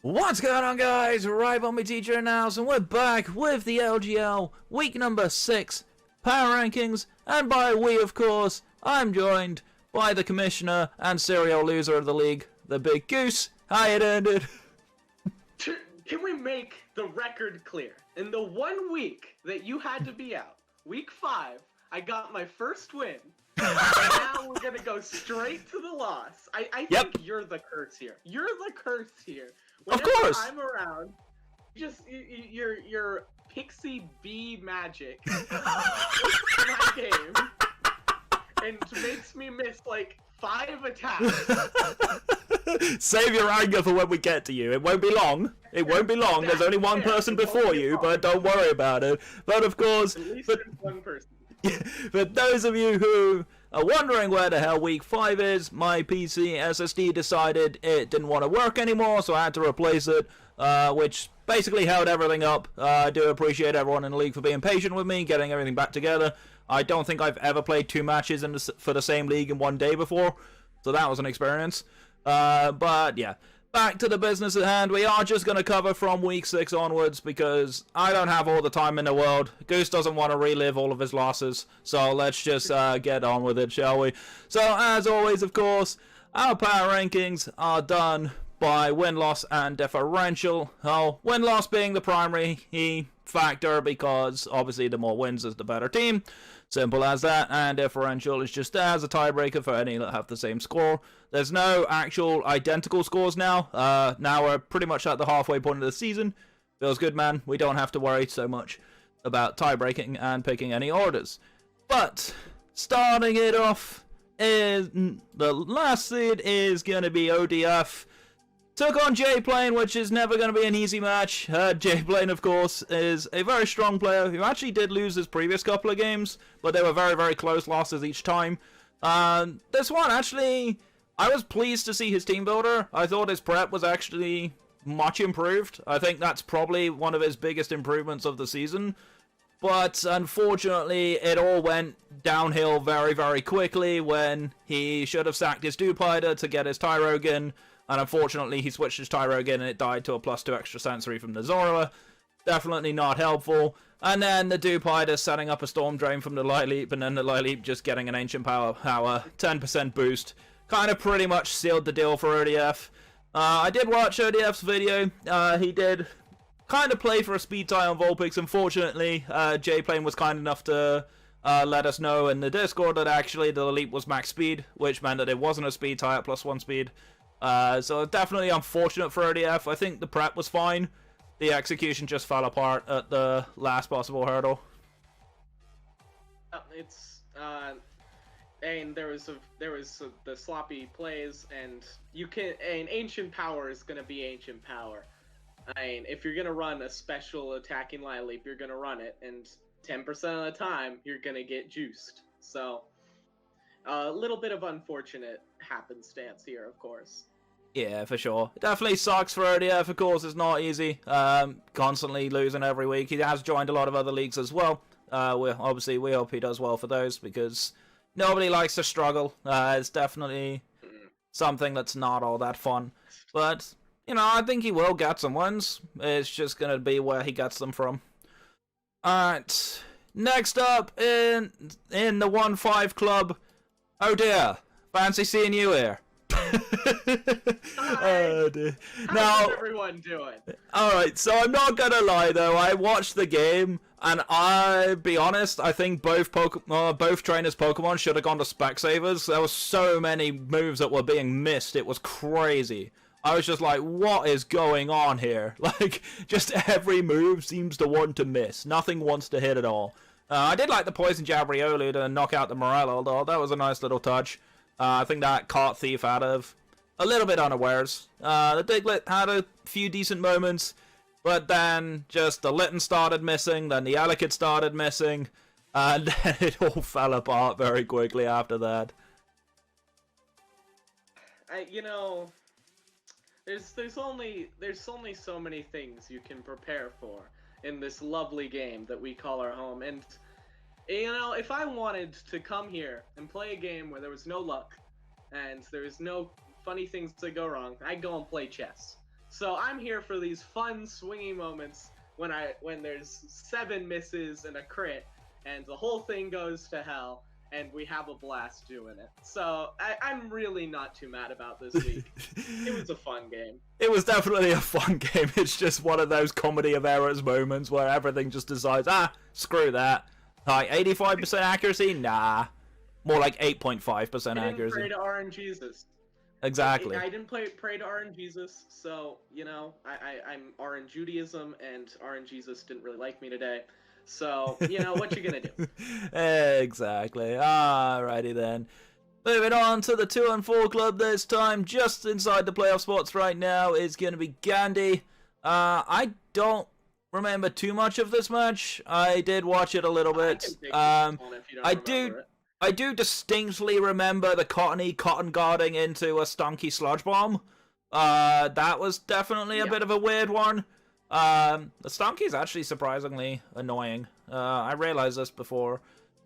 What's going on, guys? Right on my teacher now, and we're back with the LGL week number 6 power rankings, and by we, of course, I'm joined by the commissioner and serial loser of the league, the Big Goose. How you doing, dude? Can we make the record clear? In the 1 week that you had to be out, week 5, I got my first win. Now we're gonna go straight to the loss. I think you're the curse here. You're the curse here. Whenever of course. I'm around, just your pixie bee magic takes my game and makes me miss like 5 attacks. Save your anger for when we get to you. It won't be long. It won't be long. There's only one person before you, but don't worry about it. But of course, at least there's one person. For those of you who are wondering where the hell week 5 is, my PC SSD decided it didn't want to work anymore, so I had to replace it, which basically held everything up. I do appreciate everyone in the league for being patient with me, getting everything back together. I don't think I've ever played 2 matches for the same league in one day before, so that was an experience. But yeah. Back to the business at hand. We are just going to cover from week 6 onwards because I don't have all the time in the world. Goose doesn't want to relive all of his losses. So let's just get on with it, shall we? So as always, of course, our power rankings are done by win-loss and differential. Win-loss being the primary factor because obviously the more wins is the better team. Simple as that, and differential is just as a tiebreaker for any that have the same score. There's no actual identical scores now. Now we're pretty much at the halfway point of the season. Feels good, man. We don't have to worry so much about tie-breaking and picking any orders. But starting it off is the last seed is going to be ODF. Took on J-Plane, which is never going to be an easy match. J-Plane, of course, is a very strong player who actually did lose his previous couple of games, but they were very, very close losses each time. This one, actually, I was pleased to see his team builder. I thought his prep was actually much improved. I think that's probably one of his biggest improvements of the season. But unfortunately, it all went downhill very, very quickly when he should have sacked his Dupider to get his Tyrogan. And unfortunately, he switched his Tyrogan and it died to a +2 extra sensory from the Zora. Definitely not helpful. And then the Dupider setting up a Storm Drain from the Light Leap, and then the Light Leap just getting an Ancient Power 10% boost. Kind of pretty much sealed the deal for ODF. I did watch ODF's video. He did kind of play for a speed tie on Vulpix. Unfortunately, J-Plane was kind enough to let us know in the Discord that actually the Leap was max speed, which meant that it wasn't a speed tie at +1 speed. So definitely unfortunate for ODF. I think the prep was fine. The execution just fell apart at the last possible hurdle. And there was the sloppy plays, and Ancient Power is gonna be Ancient Power. I mean, if you're gonna run a special attacking Light Leap, you're gonna run it, and 10% of the time you're gonna get juiced. So a little bit of unfortunate happenstance here, of course. Yeah, for sure. It definitely sucks for ODF, of course. It's not easy. Constantly losing every week. He has joined a lot of other leagues as well. We hope he does well for those because nobody likes to struggle. It's definitely something that's not all that fun. But, you know, I think he will get some wins. It's just going to be where he gets them from. Alright. Next up in the 1-5 club. Oh dear. Fancy seeing you here. Oh, dear. How's everyone doing? Alright, so I'm not gonna lie though, I watched the game, and I'll be honest, I think both trainers' Pokemon should have gone to Specsavers. There were so many moves that were being missed, it was crazy. I was just like, what is going on here? Like, just every move seems to want to miss. Nothing wants to hit at all. I did like the Poison Jabriolu to knock out the Morello, though. That was a nice little touch. I think that caught Thief out of a little bit unawares. The Diglett had a few decent moments, but then just the Litten started missing, then the Elekid started missing, and then it all fell apart very quickly after that. There's only so many things you can prepare for in this lovely game that we call our home, and you know, if I wanted to come here and play a game where there was no luck and there was no funny things that go wrong, I'd go and play chess. So I'm here for these fun swinging moments when there's 7 misses and a crit, and the whole thing goes to hell, and we have a blast doing it. So I'm really not too mad about this week. It was a fun game. It was definitely a fun game. It's just one of those comedy of errors moments where everything just decides, screw that. Like 85% accuracy? Nah. More like 8.5% I didn't accuracy. pray to RNGesus. Exactly. I didn't pray to RNGesus, so, you know, I'm RN Judaism, and RNGesus didn't really like me today. So, you know, what you gonna do? Exactly. Alrighty then. Moving on to the 2 and 4 club this time, just inside the playoff spots right now is going to be Gandhi. I don't remember too much of this match. I did watch it a little bit. I do distinctly remember the cotton guarding into a stunky sludge bomb. That was definitely a bit of a weird one. The stunky's actually surprisingly annoying. I realized this before.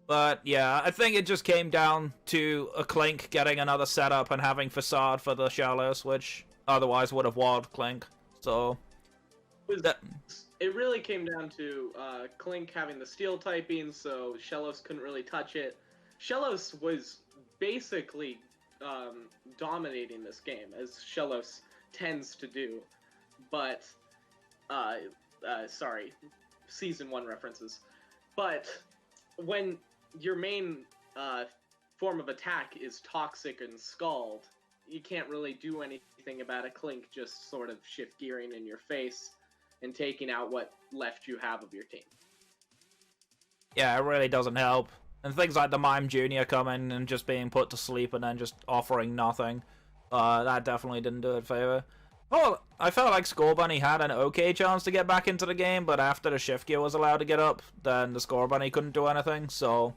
But yeah, I think it just came down to a Clink getting another setup and having Facade for the Shallows, which otherwise would have walled Clink. So it really came down to Clink having the steel typing, so Shellos couldn't really touch it. Shellos was basically dominating this game, as Shellos tends to do. But, sorry, Season 1 references. But when your main form of attack is Toxic and Scald, you can't really do anything about a Clink just sort of shift gearing in your face and taking out what left you have of your team. Yeah, it really doesn't help. And things like the Mime Jr. coming and just being put to sleep and then just offering nothing, that definitely didn't do it favor. Well, I felt like Score Bunny had an okay chance to get back into the game, but after the shift gear was allowed to get up, then the Score Bunny couldn't do anything, so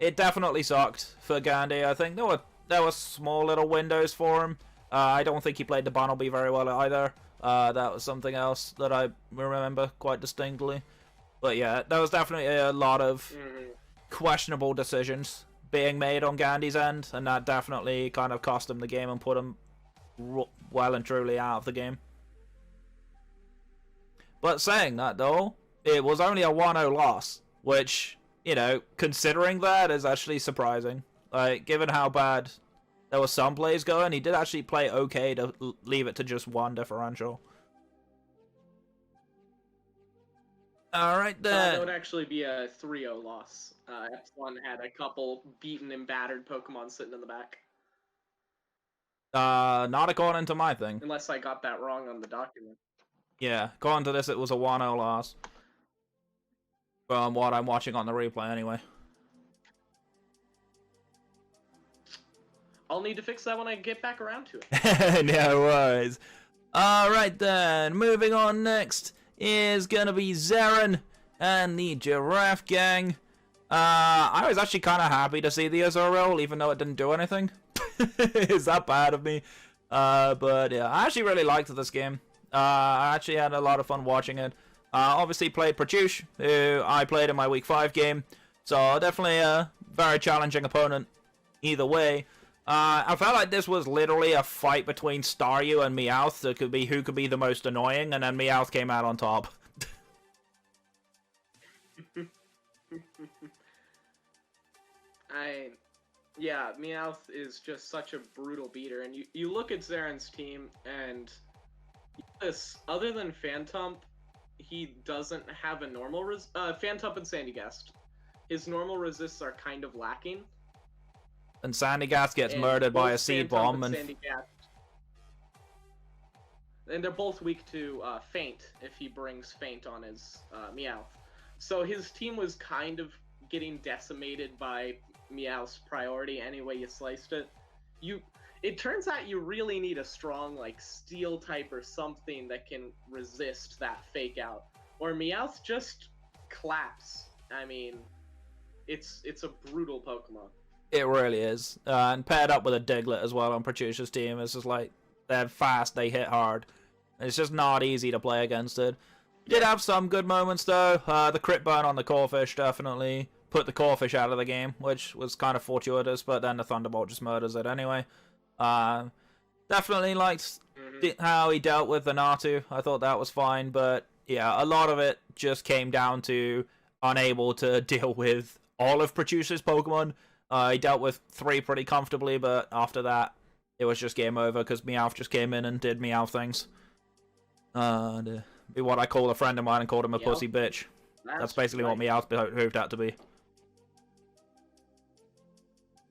it definitely sucked for Gandhi. I think there were small little windows for him. I don't think he played the Barnaby very well either. That was something else that I remember quite distinctly. But yeah, there was definitely a lot of questionable decisions being made on Gandhi's end, and that definitely kind of cost him the game and put him well and truly out of the game. But saying that though, it was only a 1-0 loss, which, you know, considering that is actually surprising. Like, given how bad there were some plays going, he did actually play okay to leave it to just 1 differential. Alright then. That would actually be a 3-0 loss. Epsilon had a couple beaten and battered Pokemon sitting in the back. Not according to my thing. Unless I got that wrong on the document. Yeah, according to this, it was a 1-0 loss. From what I'm watching on the replay, anyway. I'll need to fix that when I get back around to it. No worries. Alright then, moving on next is gonna be Zarin and the Giraffe Gang. I was actually kind of happy to see the Azurill, even though it didn't do anything. Is that bad of me? But yeah, I actually really liked this game. I actually had a lot of fun watching it. Obviously played Pratyush, who I played in my Week 5 game. So definitely a very challenging opponent either way. I felt like this was literally a fight between Staryu and Meowth. It could be who could be the most annoying, and then Meowth came out on top. Yeah, Meowth is just such a brutal beater, and you look at Zaren's team, and this, other than Phantump, he doesn't have a normal Phantump and Sandygast. His normal resists are kind of lacking. And Sandygast gets murdered by a seed bomb, and they're both weak to Feint if he brings Feint on his Meowth. So his team was kind of getting decimated by Meowth's priority any way you sliced it. It turns out you really need a strong like Steel type or something that can resist that fake out, or Meowth just claps. I mean, it's a brutal Pokemon. It really is. And paired up with a Diglett as well on Pratyush's team, it's just like, they're fast, they hit hard. It's just not easy to play against it. Did have some good moments though. The crit burn on the Corphish definitely put the Corphish out of the game, which was kind of fortuitous, but then the Thunderbolt just murders it anyway. Definitely liked how he dealt with the Natu. I thought that was fine, but yeah, a lot of it just came down to unable to deal with all of Producer's Pokemon. He dealt with 3 pretty comfortably, but after that, it was just game over because Meowth just came in and did Meowth things. Be what I called a friend of mine and called him a pussy bitch. That's basically what Meowth behoved out to be.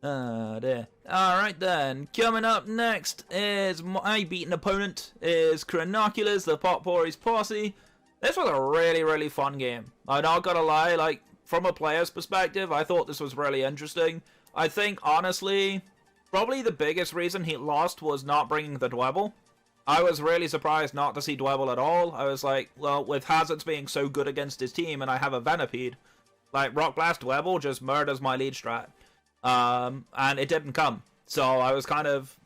Alright then, coming up next is my beaten opponent is Chronoculus, the Potpourri's Posse. This was a really, really fun game. I'm not gonna lie, like, from a player's perspective, I thought this was really interesting. I think, honestly, probably the biggest reason he lost was not bringing the Dwebble. I was really surprised not to see Dwebble at all. I was like, well, with Hazards being so good against his team and I have a Venipede, like, Rock Blast Dwebble just murders my lead strat. And it didn't come. So I was kind of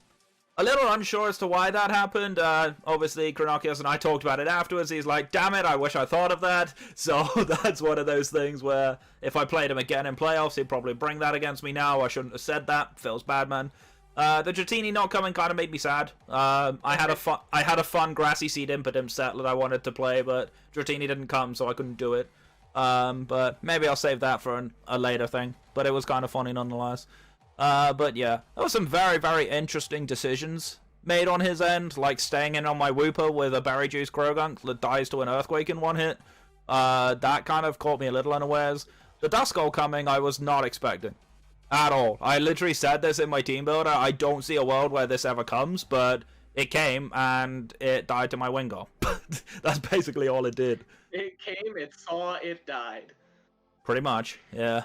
a little unsure as to why that happened. Obviously, Chronoculus and I talked about it afterwards. He's like, damn it, I wish I thought of that. So that's one of those things where if I played him again in playoffs, he'd probably bring that against me now. I shouldn't have said that. Feels bad, man. The Dratini not coming kind of made me sad. I had a fun Grassy Seed Impidimp set that I wanted to play, but Dratini didn't come, so I couldn't do it. But maybe I'll save that for a later thing. But it was kind of funny nonetheless. But yeah, there were some very, very interesting decisions made on his end, like staying in on my Wooper with a Berry Juice Krogunk that dies to an Earthquake in one hit. That kind of caught me a little unawares. The Duskull coming, I was not expecting. At all. I literally said this in my team builder. I don't see a world where this ever comes, but it came and it died to my Wingull. That's basically all it did. It came, it saw, it died. Pretty much, yeah.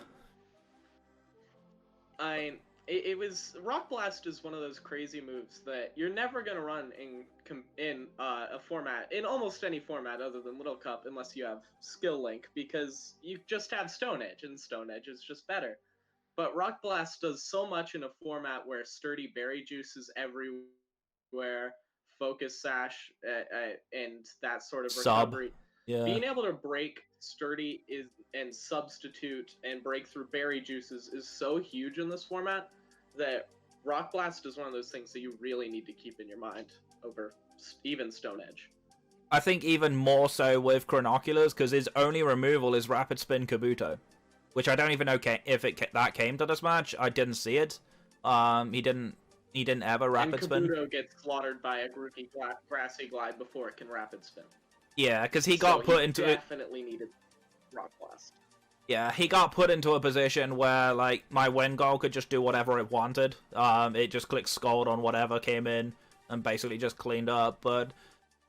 It was Rock Blast is one of those crazy moves that you're never gonna run in a format, in almost any format other than Little Cup, unless you have Skill Link, because you just have Stone Edge, and Stone Edge is just better. But Rock Blast does so much in a format where sturdy Berry Juice is everywhere, Focus Sash, and that sort of recovery. Yeah. Being able to break sturdy and substitute and break through Berry Juices is so huge in this format that Rock Blast is one of those things that you really need to keep in your mind over even Stone Edge. I think even more so with Chronoculus, because his only removal is Rapid Spin Kabuto, which I don't even know if that came to this match. I didn't see it. He didn't ever Rapid Spin. And Kabuto gets slaughtered by a Grookey Grassy Glide before it can Rapid Spin. Yeah, because he got put into it. Definitely needed Rock Blast. Yeah, he got put into a position where, like, my Wingull could just do whatever it wanted. It just clicked Scald on whatever came in and basically just cleaned up. But,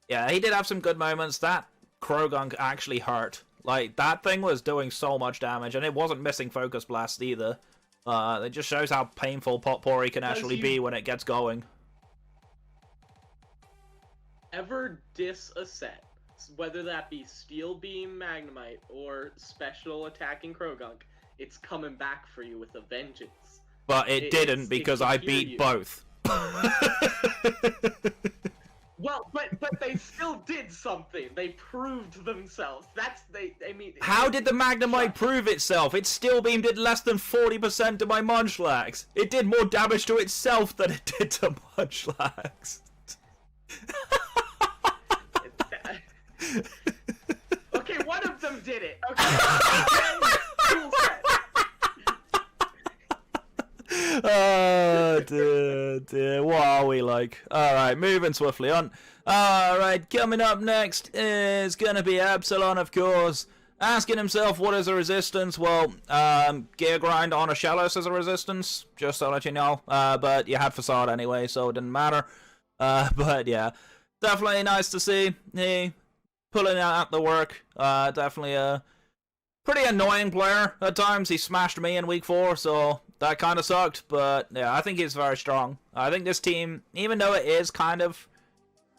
yeah, he did have some good moments. That Krogunk actually hurt. Like, that thing was doing so much damage, and it wasn't missing Focus Blast either. It just shows how painful Potpourri can actually be when it gets going. Ever diss a set, whether that be Steel Beam Magnemite or special attacking Krogunk, it's coming back for you with a vengeance. But it didn't because I beat both. Well, but they still did something. They proved themselves. I mean. How did the Magnemite prove itself? It Steel Beam did less than 40% to my Munchlax. It did more damage to itself than it did to Munchlax. Okay, one of them did it. Okay. Cool set. Oh, dear. What are we like? Alright, moving swiftly on. Alright, coming up next is gonna be Epsilon, of course. Asking himself, what is a resistance? Well, Gear Grind on a Shellos is a resistance, just to let you know. But you had Facade anyway, so it didn't matter. But yeah, definitely nice to see. He pulling out the work. Definitely a pretty annoying player at times. He smashed me in week 4, so that kind of sucked. But yeah, I think he's very strong. I think this team, even though it is kind of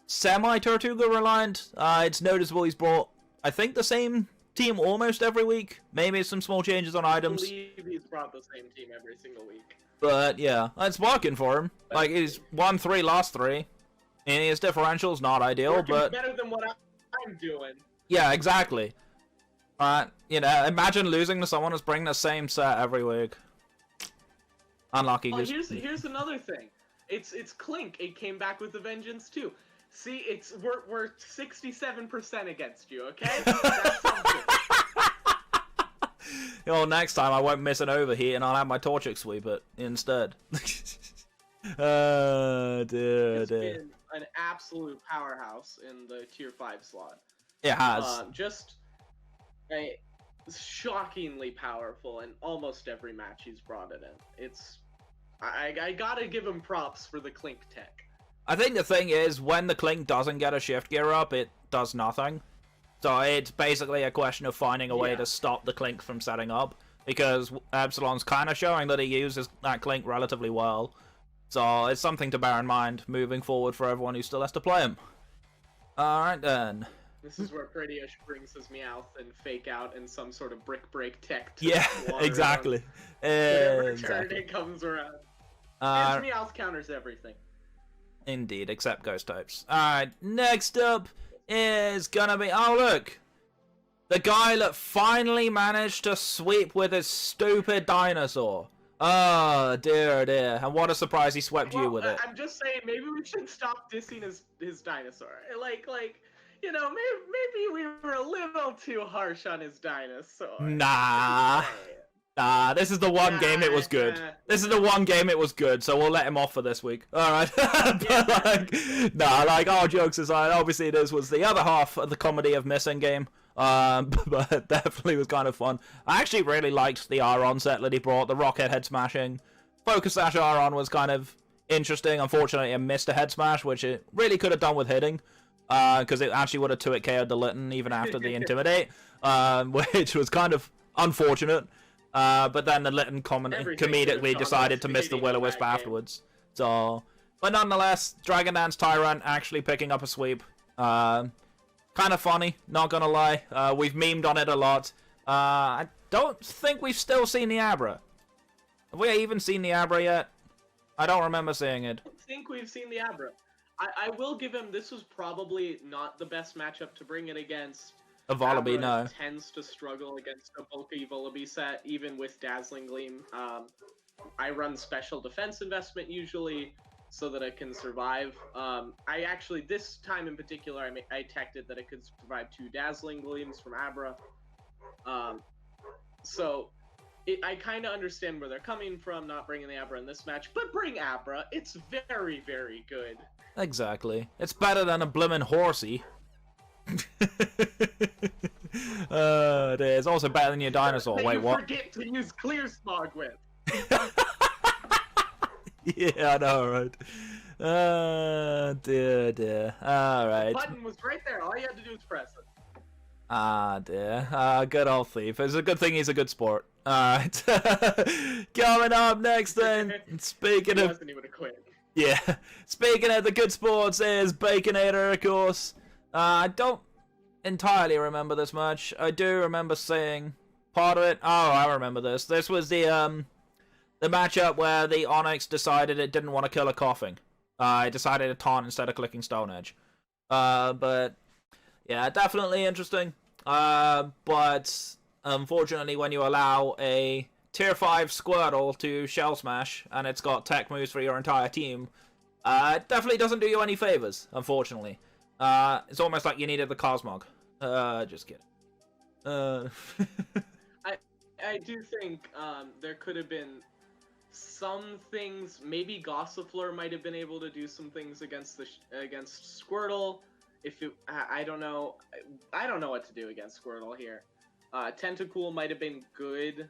semi-Tortuga reliant, it's noticeable he's brought, I think, the same team almost every week. Maybe some small changes on items. I believe he's brought the same team every single week. But yeah, it's working for him. Like, he's won 3, lost 3. And his differential's not ideal, but better than what I'm doing. Yeah, exactly. You know, imagine losing to someone who's bringing the same set every week. Unlucky. Oh, here's another thing. It's Clink. It came back with a vengeance too. See, we're 67% against you, okay? That's something. Oh, next time I won't miss an overheat and I'll have my Torchic sweeper instead. Oh, dear, It's dear. been an absolute powerhouse in the tier 5 slot. It has. Just shockingly powerful in almost every match he's brought it in. I gotta give him props for the Clink tech. I think the thing is, when the Clink doesn't get a shift gear up, it does nothing. So it's basically a question of finding a way to stop the Clink from setting up, because Epsilon's kind of showing that he uses that Clink relatively well. So it's something to bear in mind moving forward for everyone who still has to play him. Alright then. This is where Prettiush brings his Meowth and fake out in some sort of brick break tech. Yeah, exactly. Whenever Exactly. it comes around. His Meowth counters everything. Indeed, except ghost types. Alright, next up is gonna be... Oh, look! The guy that finally managed to sweep with his stupid dinosaur. Oh, dear, dear. And what a surprise he swept you with it. I'm just saying, maybe we should stop dissing his dinosaur. Like, you know, maybe we were a little too harsh on his dinosaur. Nah. Nah, this is the one game it was good. This is the one game it was good, so we'll let him off for this week. Alright. But, like, all jokes aside, obviously this was the other half of the comedy of missing game. But definitely was kind of fun. I actually really liked the Aron set that he brought, the Rocket head smashing. Focus Sash Aron was kind of interesting. Unfortunately, it missed a head smash, which it really could have done with hitting. Because it actually would have 2-hit KO'd the Litten even after the Intimidate. Which was kind of unfortunate. But then the Litten comedically decided to miss the Will-O-Wisp afterwards. So, but nonetheless, Dragon Dance Tyrant actually picking up a sweep. Kind of funny, not gonna lie. We've memed on it a lot. I don't think we've still seen the Abra. Have we even seen the Abra yet? I don't remember seeing it. I don't think we've seen the Abra. I will give him, this was probably not the best matchup to bring it against. A Vullaby, Abra no. Tends to struggle against a bulky Vullaby set, even with Dazzling Gleam. I run special defense investment usually, so that it can survive. I actually, this time in particular, I teched it that it could survive 2 Dazzling Gleams from Abra. So, I kind of understand where they're coming from, not bringing the Abra in this match, but bring Abra. It's very, very good. Exactly. It's better than a blimmin' horsey. It's also better than your dinosaur. That Wait, you what? forget to use Clear Smog with. Yeah, I know, right? Dear, dear. Alright. The button was right there. All you had to do was press it. Ah, dear. Good old Thief. It's a good thing he's a good sport. Alright. Coming up next then, speaking He of... wasn't even a quit. Yeah. Speaking of the good sports is Baconator, of course. I don't entirely remember this much. I do remember seeing part of it. Oh, I remember this. This was the matchup where the Onyx decided it didn't want to kill a coughing. It decided to taunt instead of clicking Stone Edge. But yeah, definitely interesting. But unfortunately, when you allow a Tier 5 Squirtle to Shell Smash, and it's got tech moves for your entire team, it definitely doesn't do you any favors, unfortunately. It's almost like you needed the Cosmog. Just kidding. I do think there could have been some things. Maybe Gossifleur might have been able to do some things against against Squirtle. I don't know. I don't know what to do against Squirtle here. Tentacool might have been good,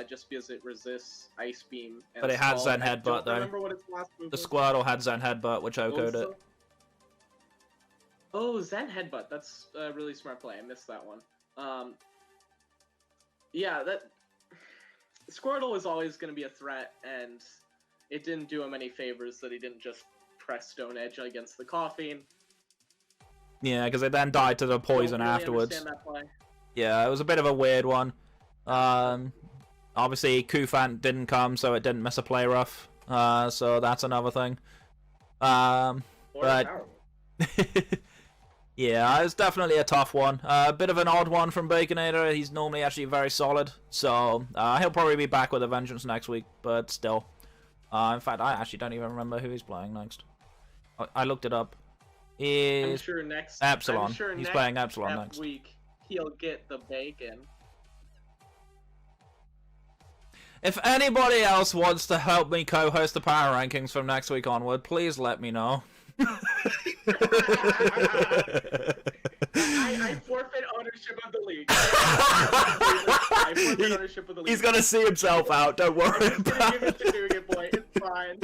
just because it resists Ice Beam. And But it had Scald. Zen Headbutt, though. Remember what its last move The was? Squirtle had Zen Headbutt, which OHKO'd it. Oh, Zen Headbutt. That's a really smart play. I missed that one. Yeah, that Squirtle was always going to be a threat, and it didn't do him any favors that he didn't just press Stone Edge against the Coughing. Yeah, because it then died to the poison Don't really afterwards. understand that play. Yeah, it was a bit of a weird one. Obviously, Kufant didn't come, so it didn't miss a play rough. So that's another thing. Or But powerful. yeah, it's definitely a tough one. A bit of an odd one from Baconator. He's normally actually very solid. So he'll probably be back with a vengeance next week, but still. In fact, I actually don't even remember who he's playing next. I looked it up. I'm He's sure next. Epsilon. I'm sure He's next playing Epsilon next. week he'll get the bacon. If anybody else wants to help me co-host the power rankings from next week onward, please let me know. I forfeit ownership of the league. I forfeit ownership of the league. He's gonna see himself out. Don't worry. I'm just gonna give it to Nougat Boy. It's fine.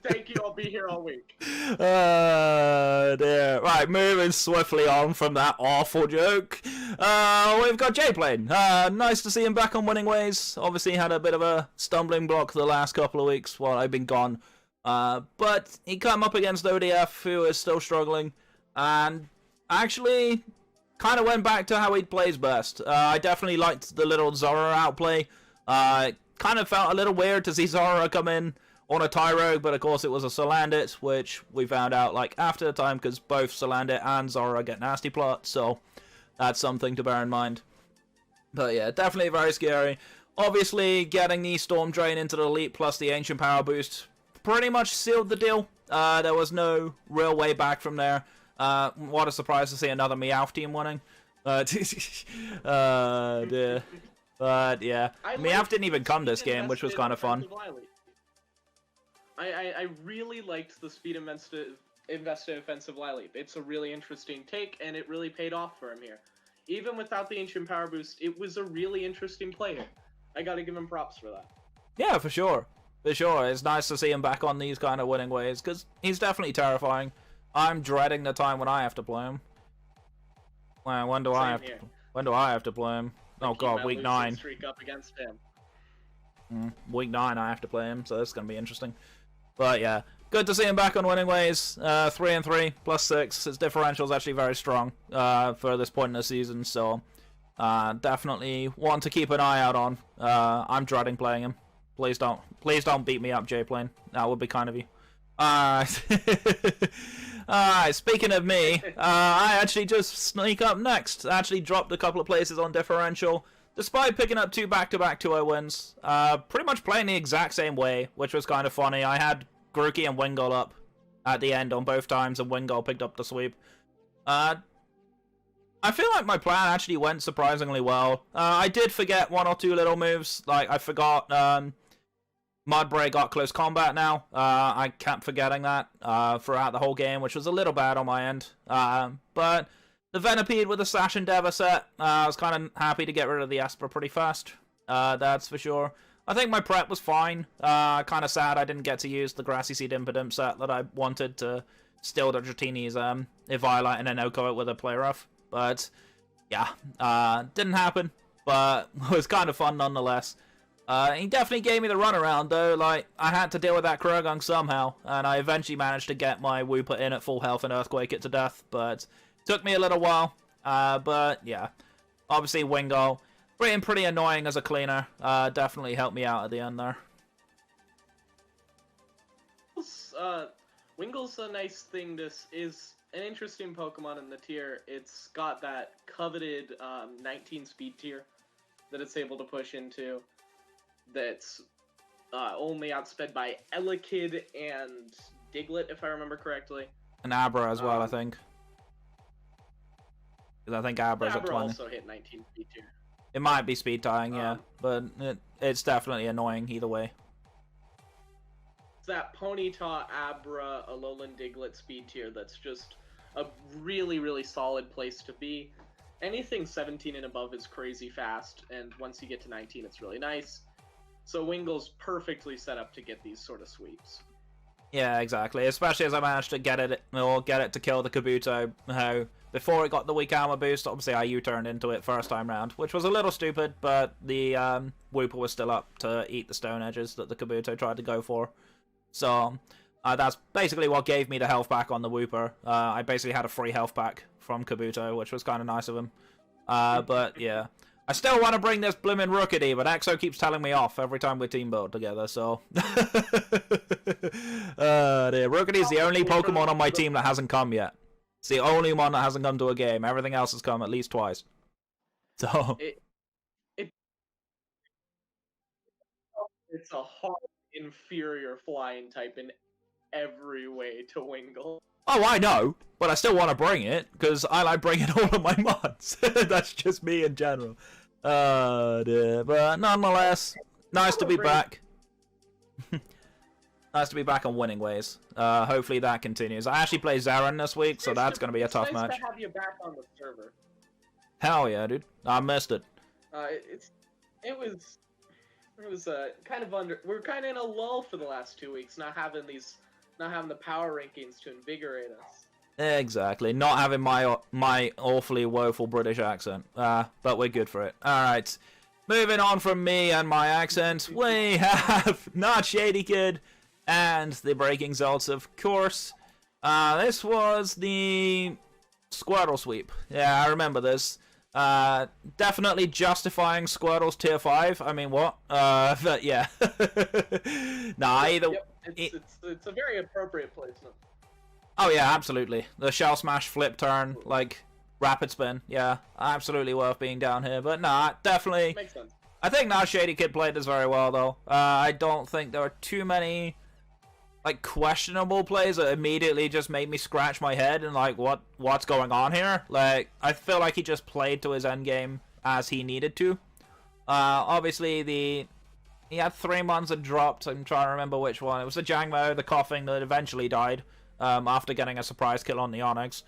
Thank you. I'll be here all week. Dear. Right, moving swiftly on from that awful joke. We've got Jay playing. Nice to see him back on winning ways. Obviously had a bit of a stumbling block the last couple of weeks while I've been gone. But he came up against ODF, who is still struggling, and actually kind of went back to how he plays best. I definitely liked the little Zora outplay. It kind of felt a little weird to see Zora come in on a Tyro, but of course it was a Salandit, which we found out like after the time, because both Salandit and Zora get nasty plot, so that's something to bear in mind. But yeah, definitely very scary. Obviously, getting the Storm Drain into the Elite plus the Ancient Power boost pretty much sealed the deal. There was no real way back from there. What a surprise to see another Meowth team winning. Dear. But yeah, Meowth didn't even come this game, which was kind of fun. I really liked the speed invested offensive Lileap. It's a really interesting take, and it really paid off for him here. Even without the Ancient Power boost, it was a really interesting play here. I gotta give him props for that. Yeah, for sure. For sure. It's nice to see him back on these kind of winning ways, because he's definitely terrifying. I'm dreading the time when I have to play him. When do I have to play him? Oh god, week 9. Streak up against him. Week 9 I have to play him, so that's going to be interesting. But yeah, good to see him back on winning ways. 3-3 plus 6. His differential is actually very strong for this point in the season, so definitely want to keep an eye out on. I'm dreading playing him. Please don't beat me up, J-Plane. That would be kind of you. Alright, speaking of me, I actually just sneak up next. I actually dropped a couple of places on differential, despite picking up 2 back-to-back 2-0 wins. Pretty much playing the exact same way, which was kind of funny. I had Grookey and Wingull up at the end on both times, and Wingull picked up the sweep. I feel like my plan actually went surprisingly well. I did forget 1 or 2 little moves. Like, I forgot Mudbray got close combat now. I kept forgetting that throughout the whole game, which was a little bad on my end. But the Venipede with the Sash Endeavor set, I was kind of happy to get rid of the Esper pretty fast. That's for sure. I think my prep was fine. Kind of sad I didn't get to use the Grassy Seed Impidimp set that I wanted to steal the Dratini's Eviolite and then Oko it with a play rough. But yeah, didn't happen, but it was kind of fun nonetheless. He definitely gave me the runaround though. Like, I had to deal with that Kurogong somehow, and I eventually managed to get my Wooper in at full health and Earthquake it to death, but took me a little while. But yeah, obviously Wingull, pretty annoying as a cleaner. Definitely helped me out at the end there. Wingull's a nice thing. This is an interesting Pokemon in the tier. It's got that coveted 19 speed tier that it's able to push into. That's only outsped by Elekid and Diglett, if I remember correctly. And Abra as well, I think. Because I think Abra's at 20. Abra also hit 19 speed tier. It might be speed tying, yeah, but it's definitely annoying either way. It's that Ponyta, Abra, Alolan Diglett speed tier that's just a really, really solid place to be. Anything 17 and above is crazy fast, and once you get to 19, it's really nice. So Wingull's perfectly set up to get these sort of sweeps. Yeah, exactly. Especially as I managed to get it to kill the Kabuto. How before it got the weak armor boost, obviously I U-turned into it first time round, which was a little stupid, but the Wooper was still up to eat the stone edges that the Kabuto tried to go for. So that's basically what gave me the health back on the Wooper. I basically had a free health back from Kabuto, which was kind of nice of him. But yeah. I still want to bring this bloomin' Rookity, but Exo keeps telling me off every time we team build together, so... Rookity's the only Pokemon on my team that hasn't come yet. It's the only one that hasn't come to a game. Everything else has come at least twice. So... It's a hard, inferior flying type in every way to Wingle. Oh, I know, but I still want to bring it, because I like bringing all of my mods. That's just me in general. Dear. But nonetheless, nice to be back. Nice to be back on winning ways. Hopefully that continues. I actually play Zarin this week, so that's going to be a tough match. It's nice to have you back on the server. Hell yeah, dude. I missed it. It was kind of we're kind of in a lull for the last 2 weeks, not having the power rankings to invigorate us. Exactly. Not having my awfully woeful British accent. But we're good for it. Alright. Moving on from me and my accent, we have Not Shady Kid and the Breaking Zelts, of course. This was the Squirtle sweep. Yeah, I remember this. Definitely justifying Squirtle's tier 5. I mean, what? But yeah. Nah, either... Yep. It's a very appropriate placement. Oh yeah, absolutely. The shell smash flip turn, like, rapid spin. Yeah, absolutely worth being down here. But nah, definitely... Makes sense. I think Not Shady Kid played this very well, though. I don't think there were too many, like, questionable plays that immediately just made me scratch my head and, like, what's going on here? Like, I feel like he just played to his endgame as he needed to. Obviously, he had 3 months that dropped. I'm trying to remember which one. It was the Jangmo, the coughing that eventually died after getting a surprise kill on the Onyx.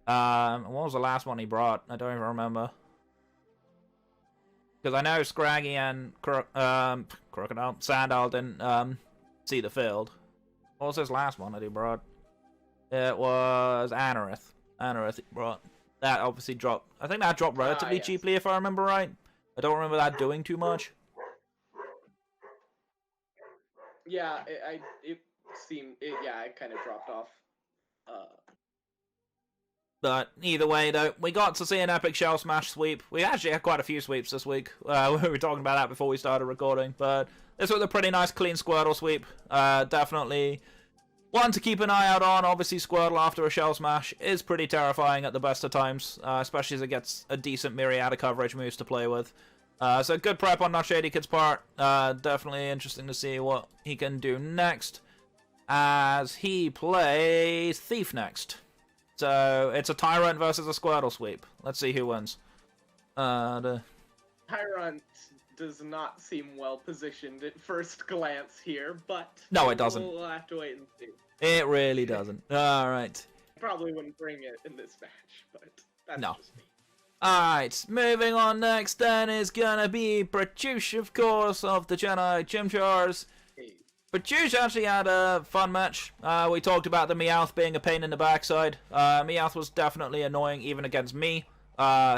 What was the last one he brought? I don't even remember. Because I know Scraggy and Crocodile, Sandal didn't see the field. What was his last one that he brought? It was Anorith. Anorith he brought. That obviously dropped. I think that dropped relatively cheaply, if I remember right. I don't remember that doing too much. Yeah, it kind of dropped off. But either way, though, we got to see an epic shell smash sweep. We actually had quite a few sweeps this week. We were talking about that before we started recording. But this was a pretty nice, clean Squirtle sweep. Definitely one to keep an eye out on. Obviously, Squirtle after a shell smash is pretty terrifying at the best of times, especially as it gets a decent myriad of coverage moves to play with. So good prep on Not Shady Kid's part. Definitely interesting to see what he can do next, as he plays Thief next. So it's a Tyrant versus a Squirtle sweep. Let's see who wins. Tyrant does not seem well positioned at first glance here, but no, it doesn't. We'll have to wait and see. It really doesn't. All right. Probably wouldn't bring it in this match, but that's just me. Alright, moving on next then is gonna be Pratyush, of course, of the Jedi Chimchars. Pratyush actually had a fun match. We talked about the Meowth being a pain in the backside. Meowth was definitely annoying even against me.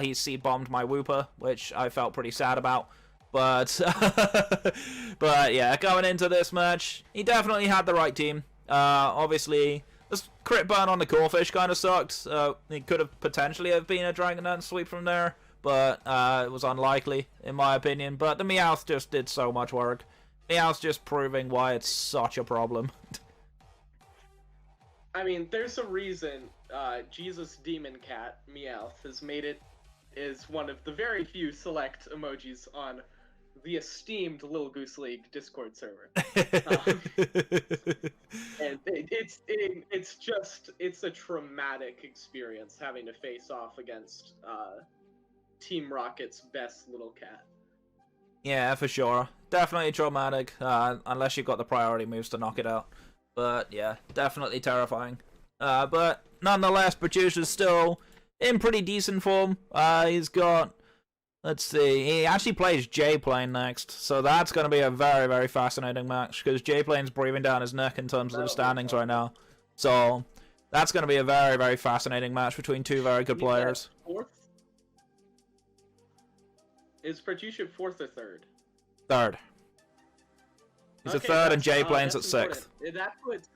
He C-bombed my Wooper, which I felt pretty sad about. But, but yeah, going into this match, he definitely had the right team. Obviously... this crit burn on the Corefish kind of sucked. It could have potentially have been a Dragon Dance sweep from there, but it was unlikely, in my opinion. But the Meowth just did so much work. Meowth's just proving why it's such a problem. I mean, there's a reason Jesus Demon Cat, Meowth, has made it is one of the very few select emojis on the esteemed Little Goose League Discord server. And it's a traumatic experience having to face off against Team Rocket's best little cat. Yeah, for sure. Definitely traumatic, unless you've got the priority moves to knock it out. But yeah, definitely terrifying. But nonetheless, Pratyush is still in pretty decent form. He's got... let's see, he actually plays J-Plane next, so that's going to be a very, very fascinating match, because J-Plane's breathing down his neck in terms of the standings right now. So, that's going to be a very, very fascinating match between two very good players. Fourth? Is Pratyush at 4th or 3rd? 3rd. He's at 3rd and J-Plane's at 6th. That puts...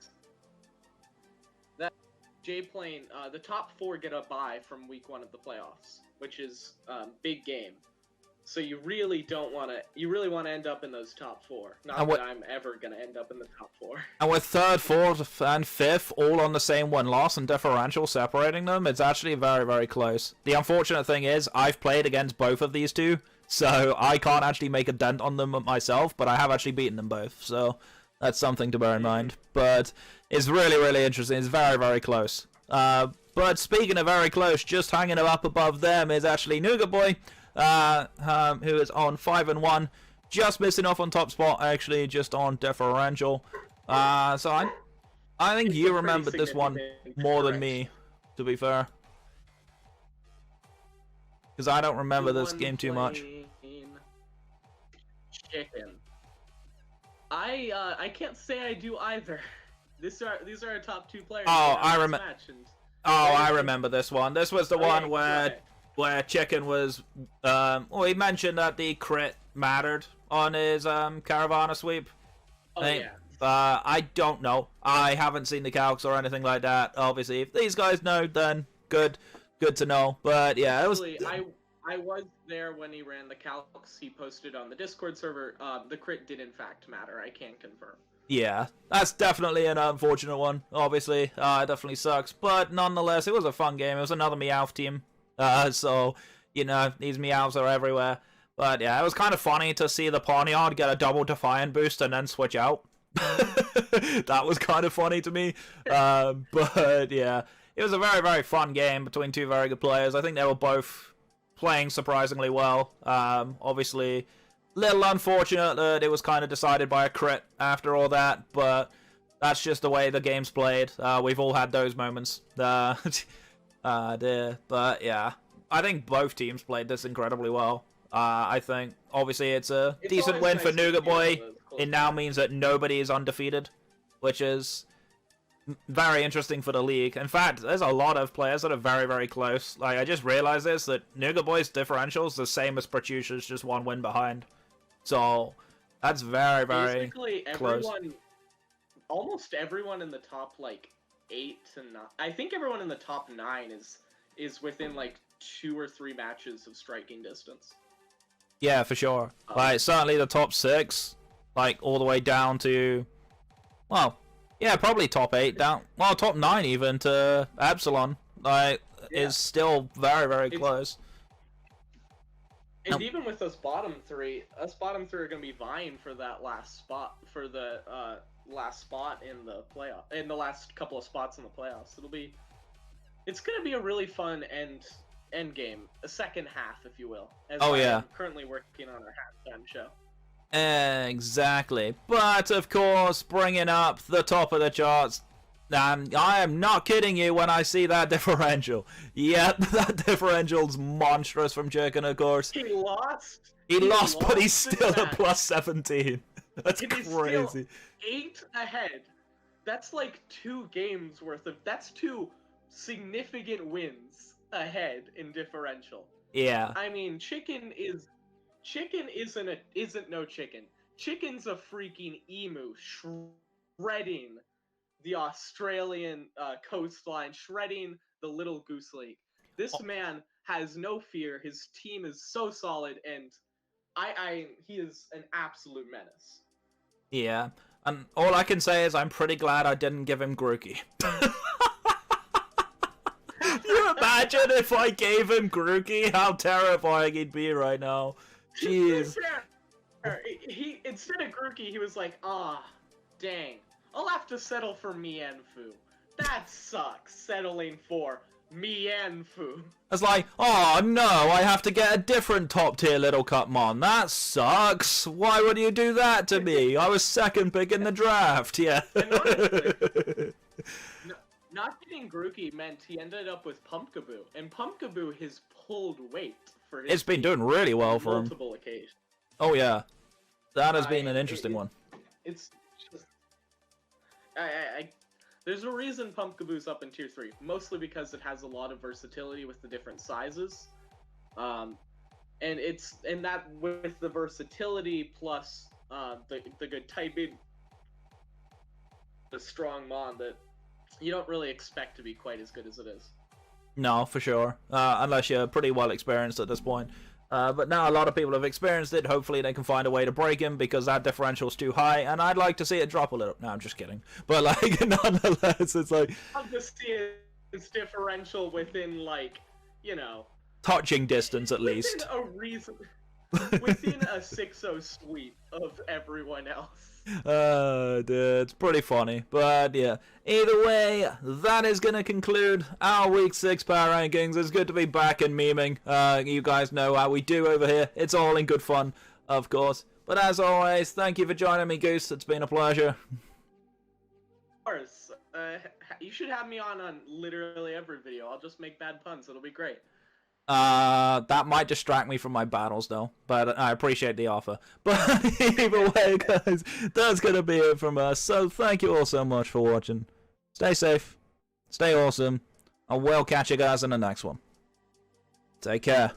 J-Plane, the top 4 get a bye from week 1 of the playoffs, which is big game. So you really don't want to. You really want to end up in those top 4. Not that I'm ever gonna end up in the top 4. And with 3rd, 4th, and 5th all on the same 1 loss and differential separating them, it's actually very, very close. The unfortunate thing is, I've played against both of these two, so I can't actually make a dent on them myself. But I have actually beaten them both. So That's something to bear in mind. But it's really, really interesting. It's very, very close. But speaking of very close, just hanging up above them is actually Nougat Boy, who is on 5-1, just missing off on top spot, actually, just on differential. So I think you remembered this one more than me, to be fair. Because I don't remember this game too much. Chicken. I can't say I do either. These are our top 2 players. Oh, I remember. I remember this one. This was the one where Chicken was. Well, he mentioned that the crit mattered on his Caravana sweep. Oh yeah. I don't know. I haven't seen the calcs or anything like that. Obviously, if these guys know, then good to know. But yeah, it was. I was there when he ran the calcs. He posted on the Discord server. The crit did in fact matter. I can confirm. Yeah, that's definitely an unfortunate one. Obviously, it definitely sucks. But nonetheless, it was a fun game. It was another Meowth team. So you know these Meowths are everywhere. But yeah, it was kind of funny to see the Pawniard get a double Defiant boost and then switch out. That was kind of funny to me. But yeah, it was a very, very fun game between 2 very good players. I think they were both playing surprisingly well. Obviously, little unfortunate that it was kind of decided by a crit after all that, but that's just the way the game's played. We've all had those moments. But yeah, I think both teams played this incredibly well. I think, obviously, it's a decent win for Nougat Boy. It now means that nobody is undefeated, which is very interesting for the league. In fact, there's a lot of players that are very, very close. Like, I just realized this, that Nougat Boy's differential is the same as Pratyusha's, just 1 win behind. So, that's very, very basically close. Almost everyone in the top, like, 8 to 9. I think everyone in the top 9 is within, like, 2 or 3 matches of striking distance. Yeah, for sure. Like, certainly the top 6, like, all the way down to, well, yeah, probably top 8 down, well, top 9 even to Epsilon, like, is still very, very close. And even with us bottom 3 are going to be vying for that last spot, for the last spot in the playoff, in the last couple of spots in the playoffs. It's going to be a really fun end game, a second half, if you will. As I'm currently working on our halftime show. Exactly. But, of course, bringing up the top of the charts, and I am not kidding you when I see that differential. Yep, that differential's monstrous from Chicken, of course. He lost. He lost, but he's still at plus 17. That's crazy. Still 8 ahead. That's like 2 games worth of... That's 2 significant wins ahead in differential. Yeah. I mean, Chicken isn't no chicken. Chicken's a freaking emu shredding the Australian coastline, shredding the Little Goose Lake. This man has no fear. His team is so solid, and he is an absolute menace. Yeah, and all I can say is I'm pretty glad I didn't give him Grookey. You imagine if I gave him Grookey, how terrifying he'd be right now. Jeez. He instead of Grookey, he was like, dang, I'll have to settle for Mienfoo. That sucks, settling for Mienfoo. It's like, oh no, I have to get a different top tier Little Cupmon. That sucks. Why would you do that to me? I was second pick in the draft, yeah. And honestly, not getting Grookey meant he ended up with Pumpkaboo, and Pumpkaboo has pulled weight for his. It's been doing really well for him. Multiple occasions. Oh yeah, that has been an interesting one. It's just, there's a reason Pumpkaboo's up in tier 3, mostly because it has a lot of versatility with the different sizes, and that with the versatility plus the good typing, the strong mon that you don't really expect to be quite as good as it is. No, for sure. Unless you're pretty well experienced at this point. But now a lot of people have experienced it. Hopefully they can find a way to break him because that differential's too high, and I'd like to see it drop a little. No, I'm just kidding. But like, nonetheless, it's like I'll just see its differential within, like, you know, touching distance at least. A reason. within a 6-0 sweep of everyone else. Dude, it's pretty funny. But yeah, either way, that is going to conclude our Week 6 Power Rankings. It's good to be back and memeing. You guys know how we do over here. It's all in good fun, of course. But as always, thank you for joining me, Goose. It's been a pleasure. Of course. You should have me on literally every video. I'll just make bad puns. It'll be great. That might distract me from my battles, though. But I appreciate the offer. But either way, guys, that's going to be it from us. So thank you all so much for watching. Stay safe. Stay awesome. And we'll catch you guys in the next one. Take care.